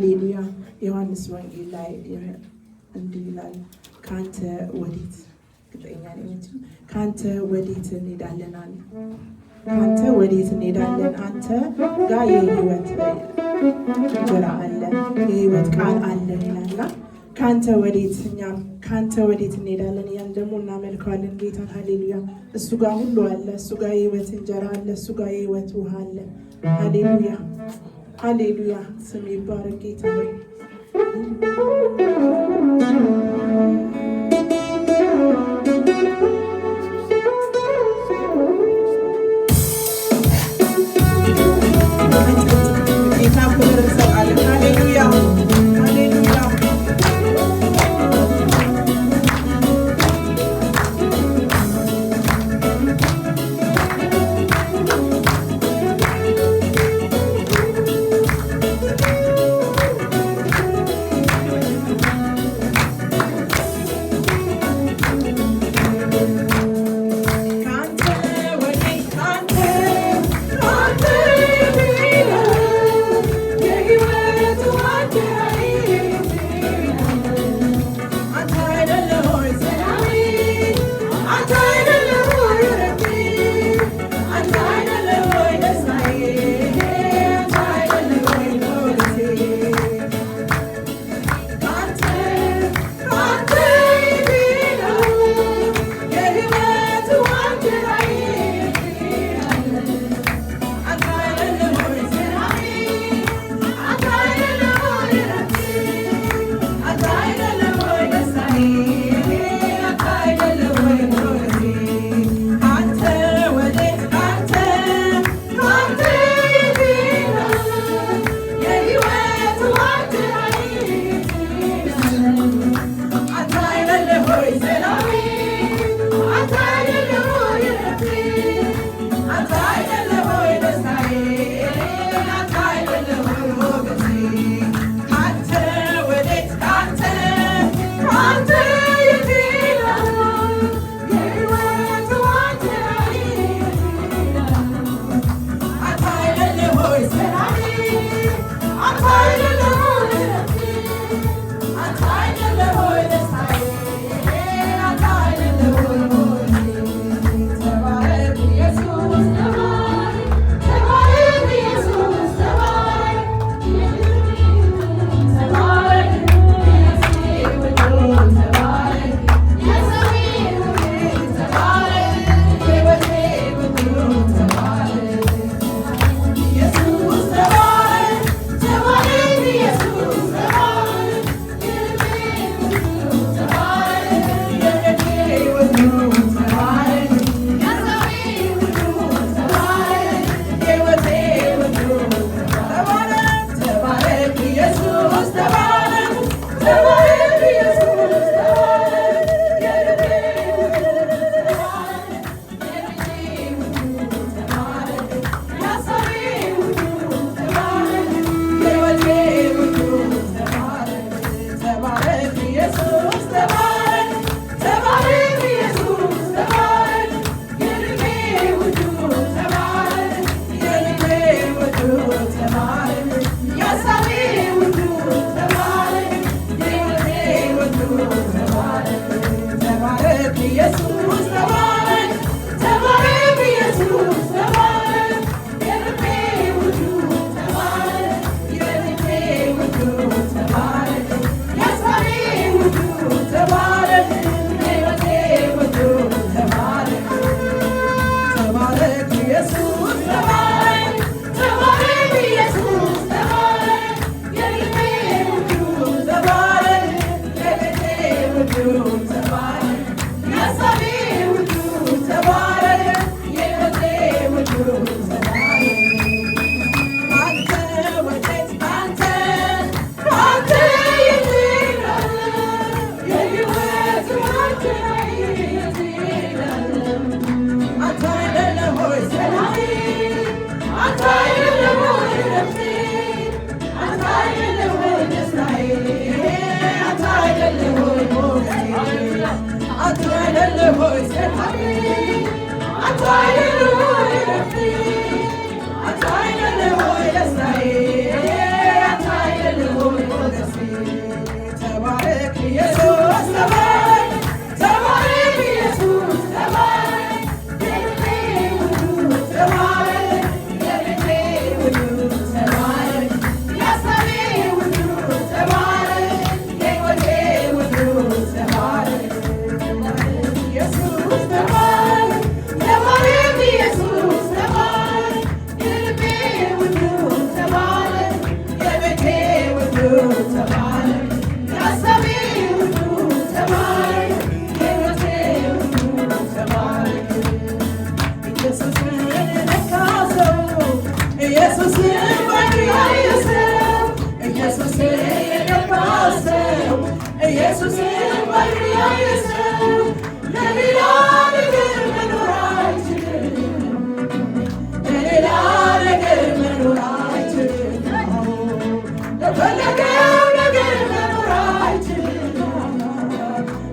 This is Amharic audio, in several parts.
ሃሌሉያ። ዮሐንስ ወንጌል ላይ እንዲህ ይላል፣ ከአንተ ወዴት እርግጠኛ ነኝ ከአንተ ወዴት እንሄዳለን አለ። ከአንተ ወዴት እንሄዳለን? አንተ ጋር የህይወት እንጀራ አለ፣ የህይወት ቃል አለ ይላልና ከአንተ ወዴት እኛም ከአንተ ወዴት እንሄዳለን? ያን ደግሞ እናመልከዋለን ጌታን። ሃሌሉያ። እሱ ጋር ሁሉ አለ። እሱ ጋር የህይወት እንጀራ አለ። እሱ ጋር የህይወት ውሃ አለ። ሃሌሉያ ሃሌሉያ። ስም ይባረክ ጌታ ሆይ። ጌታ ክብር እንሰጣለን። ሃሌሉያ ሃሌሉያ።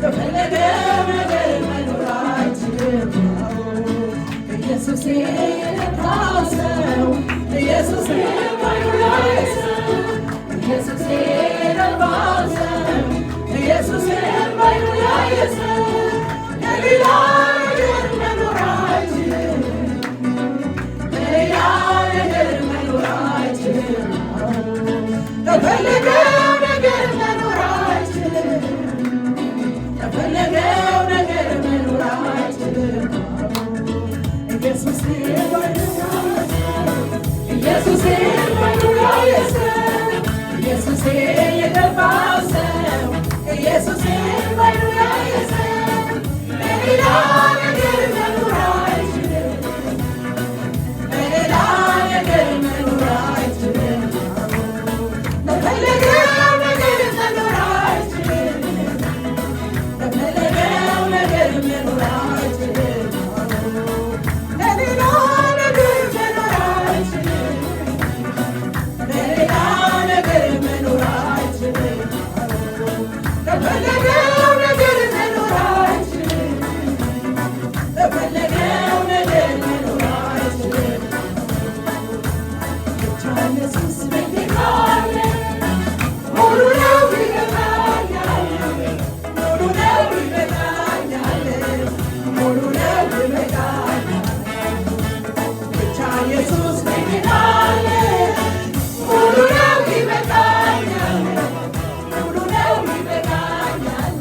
በፈለገው ነገር መኖር አይችልም። ኢየሱስ የረዳው ሰው ኢየሱስ የማይረዳ ሰው ኢየሱስ የረዳው ሰው ኢየሱስ የማይረዳ ሰው ለሌላ ነገር መኖር አይችልም። ለሌላ ነገር መኖር አይችልም። ለፈለገው ነገር መኖር አይችልም። ለፈለገው ነገር መኖር አይችልም። ኢየሱስ የማይረዳ ኢየሱስ የማይረዳ ሰው ኢየሱስ የገባው ሰው ኢየሱስ የማይረዳ ሰው ለሌላ ነገር መኖር አይችልም። ለሌላ ነገር መኖር አይችልም። ለፈለገው ነገር መኖር አይችልም። ለፈለገው ነገር መኖር አይችልም። ለሌላ ነገር መኖር አይችልም። ለሌላ ነገር መኖር አይችልም። ለፈለገው ነገር መኖር አይችልም። ለፈለገው ነገር መኖር አይችልም። ብቻ ኢየሱስ በእኔ ካለ ሙሉ ነው ይበቃኛል። ሙሉ ነው ይበቃኛል። ሙሉ ነው ይበቃኛል። ብቻ ኢየሱስ በእኔ ካለ ሙሉ ነው ይበቃኛል። ሙሉ ነው ይበቃኛል።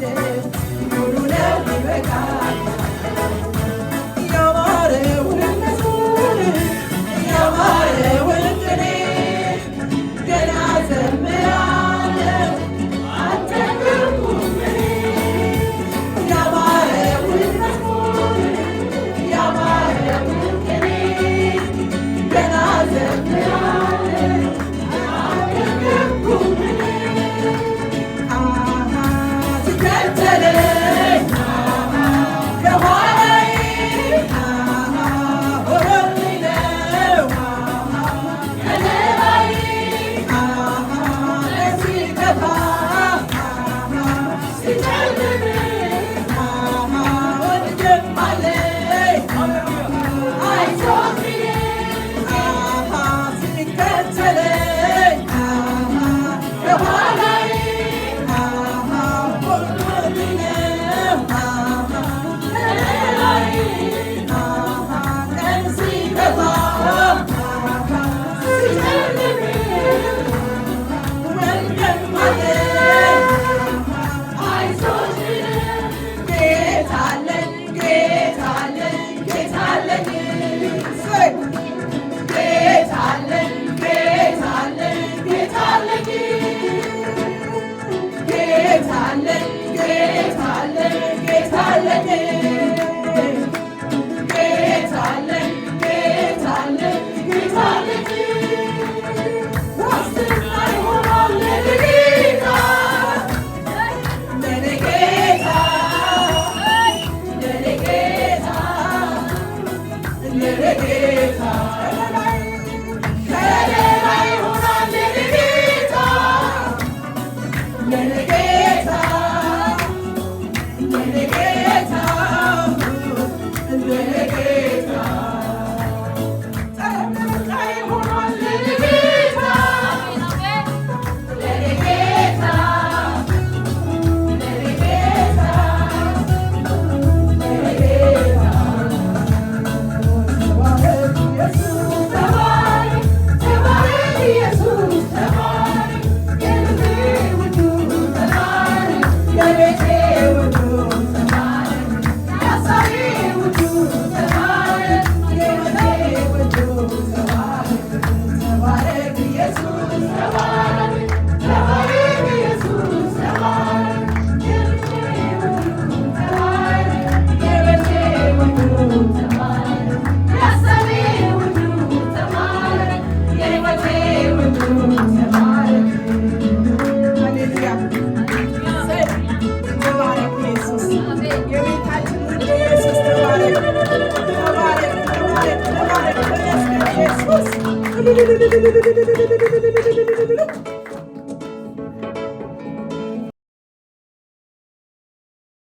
ሙሉ ነው ይበቃኛል። ያማረውን መዝሙር ያማረውን ቅኔ ገና ዘምራለሁ አልጠገብኩም እኔ። ያማረውን መዝሙር ያማረውን ቅኔ ገና ዘምራለሁ አልጠገብኩም እኔ። ሲከተለኝ ከኋላዬ ሆኖልኝ ነው ከለላዬ ሲከፋ ሲጨልም ወንድም አለኝ አይዞህ ሲከተለኝ ከኋላዬ ሆኖልኝ ነው ከለላዬ ቀን ሲከፋ ሲጨልም ወንድም አለኝ አይዞህ ጌታ አለኝ ጌታ አለኝ ጌታ አለኝ ጌታ አለኝ ጌታ አለኝ ጌታ አለኝ ጌታ አለኝ ጌታ አለኝ ጌታ አለኝ ጌታ አለኝ ጌታ አለኝ ጌታ አለኝ ዋስትና ይሆናል ለኔ ጌታ ለኔ ጌታ ለኔ ጌታ ለኔ ጌታ ከለላ ይሆናል ለኔ ጌታ ለኔ ጌታ ለኔ ጌታ ለኔ ጌታ ጠበቃ ይሆናል ለኔ ጌታ ለኔ ጌታ ለኔ ጌታ ለኔ ጌታ ተባረክ ኢየሱስ ተባረክ ተባረክ ኢየሱስ ተባረክ የልቤ ውዱ ተባረክ የቤቴ ውዱ ተባረክ የሐሳቤ ውዱ ተባረክ የሕይወቴ ውዱ ተባረክ ተባረክ ኢየሱስ ተባረክ ተባረክ ኢየሱስ ተባረክ የልቤ ውዱ ተባረክ የቤቴ ውዱ ተባረክ የሐሳቤ ውዱ ተባረክ የሕይወቴ ውዱ ተባረክ። ሃሌሉያ ተባረክ ኢየሱስ የቤታችን ውድ ኢየሱስ ተባረክ ተባረክ ተባረክ ተባረክ ኢየሱስ